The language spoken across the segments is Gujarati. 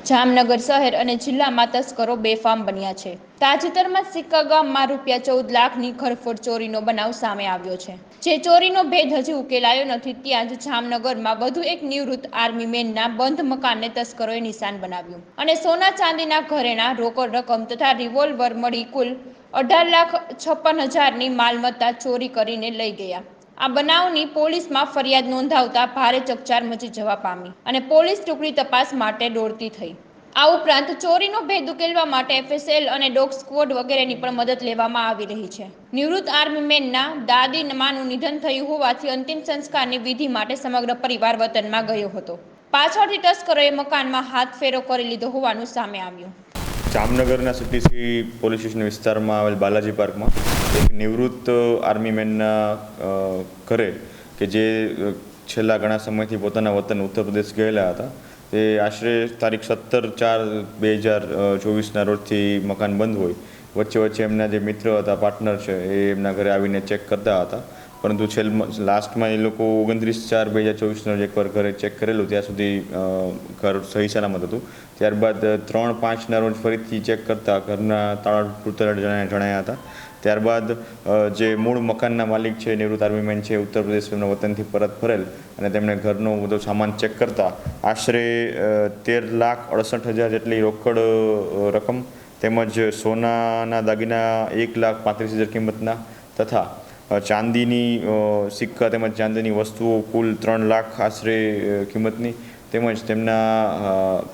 જામનગર શહેર અને જિલ્લામાં તસ્કરો બેફામ બન્યા છે। તાજેતરમાં સિક્કા ગામમાં ₹14 લાખની ઘરફોડ ચોરીનો બનાવ સામે આવ્યો છે। જે ચોરીનો ભેદ હજી ઉકેલાયો નથી, ત્યાં જ જામનગરમાં વધુ એક નિવૃત્ત આર્મી મેનના બંધ મકાનને તસ્કરોએ નિશાન બનાવ્યું અને સોના ચાંદીના ઘરેણાં, રોકડ રકમ તથા રિવોલ્વર મળી કુલ ₹18,56,000ની માલમત્તા ચોરી કરીને લઈ ગયા। આ બનાવની પોલીસમાં ફરિયાદ નોંધાવતા ભારે ચકચાર મચી જવા પામી અને પોલીસ ટુકડી તપાસ માટે દોડતી થઈ। આ ઉપરાંત ચોરીનો ભેદ ઉકેલવા માટે FSL અને ડોગ સ્ક્વોડ વગેરેની પણ મદદ લેવામાં આવી રહી છે। નિવૃત્ત આર્મી મેનના દાદીમાનું નિધન થયું હોવાથી અંતિમ સંસ્કારની વિધિ માટે સમગ્ર પરિવાર વતનમાં ગયો હતો। પાછળથી તસ્કરોએ મકાનમાં હાથફેરો કરી લીધો હોવાનું સામે આવ્યું। જામનગરના સિટી સી પોલીસ સ્ટેશન વિસ્તારમાં આવેલ બાલાજી પાર્કમાં એક નિવૃત્ત આર્મી મેનના ઘરે કે જે છેલ્લા ઘણા સમયથી પોતાના વતન ઉત્તર પ્રદેશ ગયેલા હતા, તે આશરે તારીખ 17/4/2024ના રોજથી મકાન બંધ હોય, વચ્ચે એમના જે મિત્ર હતા, પાર્ટનર છે, એ એમના ઘરે આવીને ચેક કરતા હતા, પરંતુ લાસ્ટમાં એ લોકો 29/4/2024ના રોજ એકવાર ઘરે ચેક કરેલું, ત્યાં સુધી ઘર સહી સલામત હતું। ત્યારબાદ 3/5ના રોજ ફરીથી ચેક કરતા ઘરના તાળા તૂટેલા જણાયા હતા। ત્યારબાદ જે મૂળ મકાનના માલિક છે, નિવૃત્ત આર્મીમેન છે, ઉત્તર પ્રદેશ એમના વતનથી પરત ફરેલ અને તેમણે ઘરનો બધો સામાન ચેક કરતા આશરે 13,68,000 જેટલી રોકડ રકમ તેમજ સોનાના દાગીના 1,35,000 કિંમતના તથા ચાંદીની સિક્કા તેમજ ચાંદીની વસ્તુઓ કુલ 3 લાખ આશરે કિંમતની તેમજ તેમના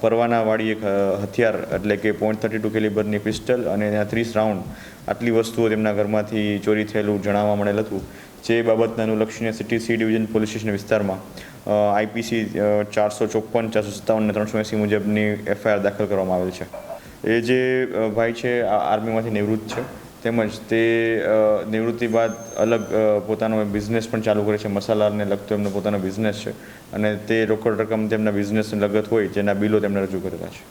પરવાનાવાળી એક હથિયાર એટલે કે .32 કેલિબરની પિસ્ટલ અને 30 રાઉન્ડ આટલી વસ્તુઓ તેમના ઘરમાંથી ચોરી થયેલું જાણવા મળેલ હતું। જે બાબતને અનુલક્ષીને city C division police station વિસ્તારમાં IPC 454, 457 અને 380 મુજબની FIR દાખલ કરવામાં આવેલ છે। એ જે ભાઈ છે આ આર્મીમાંથી નિવૃત્ત છે, તેમજ તે નિવૃત્તિ બાદ અલગ પોતાનો બિઝનેસ પણ ચાલુ કરે છે, મસાલાને લગતો એમનો પોતાનો બિઝનેસ છે અને તે રોકડ રકમ તેમના બિઝનેસને લગત હોય જેના બિલો તેમણે રજૂ કરેલા છે।